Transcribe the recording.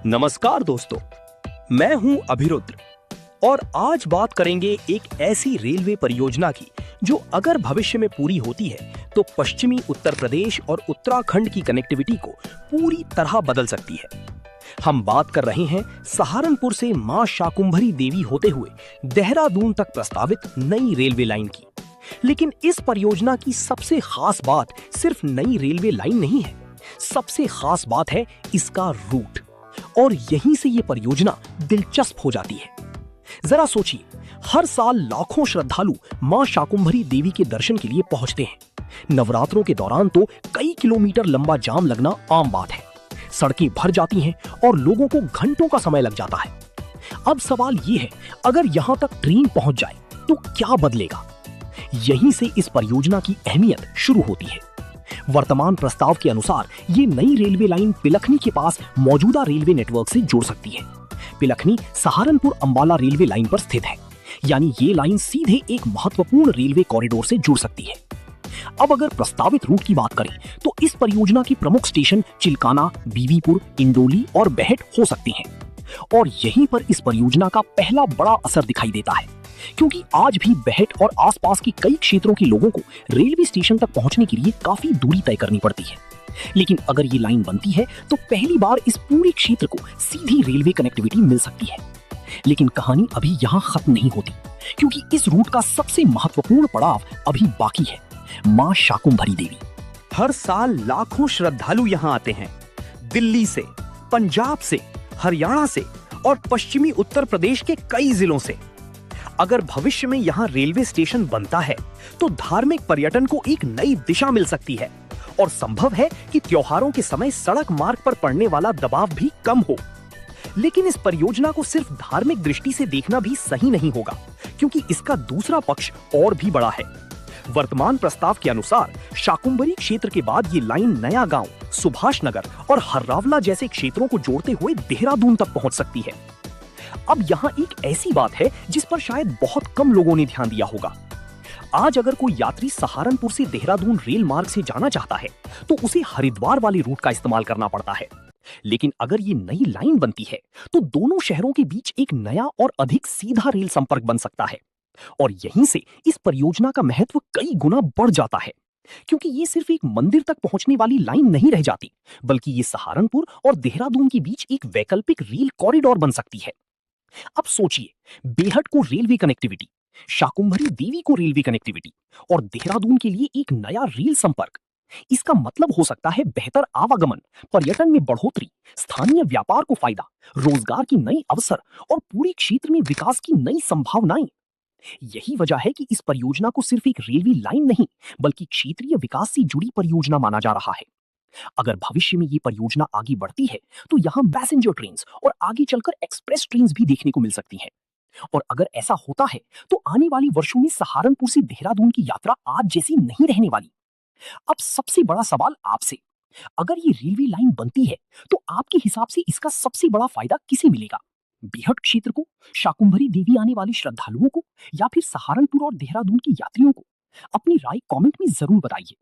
नमस्कार दोस्तों, मैं हूं अभिरुद्र और आज बात करेंगे एक ऐसी रेलवे परियोजना की जो अगर भविष्य में पूरी होती है तो पश्चिमी उत्तर प्रदेश और उत्तराखंड की कनेक्टिविटी को पूरी तरह बदल सकती है। हम बात कर रहे हैं सहारनपुर से मां शाकुंभरी देवी होते हुए देहरादून तक प्रस्तावित नई रेलवे लाइन की। लेकिन इस परियोजना की सबसे खास बात सिर्फ नई रेलवे लाइन नहीं है, सबसे खास बात है इसका रूट। और यहीं से ये परियोजना दिलचस्प हो जाती है। जरा सोचिए, हर साल लाखों श्रद्धालु मां शाकुंभरी देवी के दर्शन के लिए पहुंचते हैं। नवरात्रों के दौरान तो कई किलोमीटर लंबा जाम लगना आम बात है। सड़कें भर जाती हैं और लोगों को घंटों का समय लग जाता है। अब सवाल ये है, अगर यहां तक ट्रेन पहुंच जाए तो क्या बदलेगा? यहीं से इस परियोजना की अहमियत शुरू होती है। वर्तमान प्रस्ताव के अनुसार ये नई रेलवे लाइन पिलखनी के पास मौजूदा रेलवे नेटवर्क से जुड़ सकती है। पिलखनी सहारनपुर अंबाला रेलवे लाइन पर स्थित है, यानी ये लाइन सीधे एक महत्वपूर्ण रेलवे कॉरिडोर से जुड़ सकती है। अब अगर प्रस्तावित रूट की बात करें तो इस परियोजना के प्रमुख स्टेशन चिल्काना, बीवीपुर, इंडोली और बेहट हो सकती हैं। और यहीं पर इस परियोजना का पहला बड़ा असर दिखाई देता है, क्योंकि आज भी बेहट और आसपास के कई क्षेत्रों के लोगों को रेलवे स्टेशन तक पहुंचने के लिए काफी दूरी तय करनी पड़ती है। लेकिन अगर ये लाइन बनती है तो पहली बार इस पूरे क्षेत्र को सीधी रेलवे कनेक्टिविटी मिल सकती है। लेकिन कहानी अभी यहाँ खत्म नहीं होती, क्योंकि इस रूट का सबसे महत्वपूर्ण पड़ाव अभी बाकी है, मां शाकुंभरी देवी। हर साल लाखों श्रद्धालु यहाँ आते हैं, दिल्ली से, पंजाब से, हरियाणा से और पश्चिमी उत्तर प्रदेश के कई जिलों से। अगर भविष्य में यहाँ रेलवे स्टेशन बनता है तो धार्मिक पर्यटन को एक नई दिशा मिल सकती है और संभव है कि त्योहारों के समय सड़क मार्ग पर पड़ने वाला दबाव भी कम हो। लेकिन इस परियोजना को सिर्फ धार्मिक दृष्टि से देखना भी सही नहीं होगा, क्योंकि इसका दूसरा पक्ष और भी बड़ा है। वर्तमान प्रस्ताव के अनुसार शाकुंभरी क्षेत्र के बाद ये लाइन नया गांव, सुभाष नगर और हर्रावला जैसे क्षेत्रों को जोड़ते हुए देहरादून तक पहुंच सकती है। अब यहाँ एक ऐसी बात है जिस पर शायद बहुत कम लोगों ने ध्यान दिया होगा। आज अगर कोई यात्री सहारनपुर से देहरादून रेल मार्ग से जाना चाहता है तो उसे हरिद्वार वाले रूट का इस्तेमाल करना पड़ता है। लेकिन अगर ये नई लाइन बनती है तो दोनों शहरों के बीच एक नया और अधिक सीधा रेल संपर्क बन सकता है। और यहीं से इस परियोजना का महत्व कई गुना बढ़ जाता है, क्योंकि ये सिर्फ एक मंदिर तक पहुंचने वाली लाइन नहीं रह जाती, बल्कि ये सहारनपुर और देहरादून के बीच एक वैकल्पिक रेल कॉरिडोर बन सकती है। अब सोचिए, बेहट को रेलवे कनेक्टिविटी, शाकुंभरी देवी को रेलवे कनेक्टिविटी और देहरादून के लिए एक नया रेल संपर्क। इसका मतलब हो सकता है बेहतर आवागमन, पर्यटन में बढ़ोतरी, स्थानीय व्यापार को फायदा, रोजगार की नई अवसर और पूरे क्षेत्र में विकास की नई संभावनाएं। यही वजह है कि इस परियोजना को सिर्फ एक रेलवे लाइन नहीं, बल्कि क्षेत्रीय विकास से जुड़ी परियोजना माना जा रहा है। अगर भविष्य में ये परियोजना आगे बढ़ती है तो यहाँ पैसेंजर ट्रेन्स और आगे चलकर एक्सप्रेस ट्रेन्स भी देखने को मिल सकती हैं। और अगर ऐसा होता है तो आने वाले वर्षों में सहारनपुर से देहरादून की यात्रा आज जैसी नहीं रहने वाली। अब सबसे बड़ा सवाल आपसे, अगर ये रेलवे लाइन बनती है तो आपके हिसाब से इसका सबसे बड़ा फायदा किसे मिलेगा? बेहट क्षेत्र को, शाकुंभरी देवी आने वाले श्रद्धालुओं को, या फिर सहारनपुर और देहरादून के यात्रियों को? अपनी राय कमेंट में जरूर बताइए।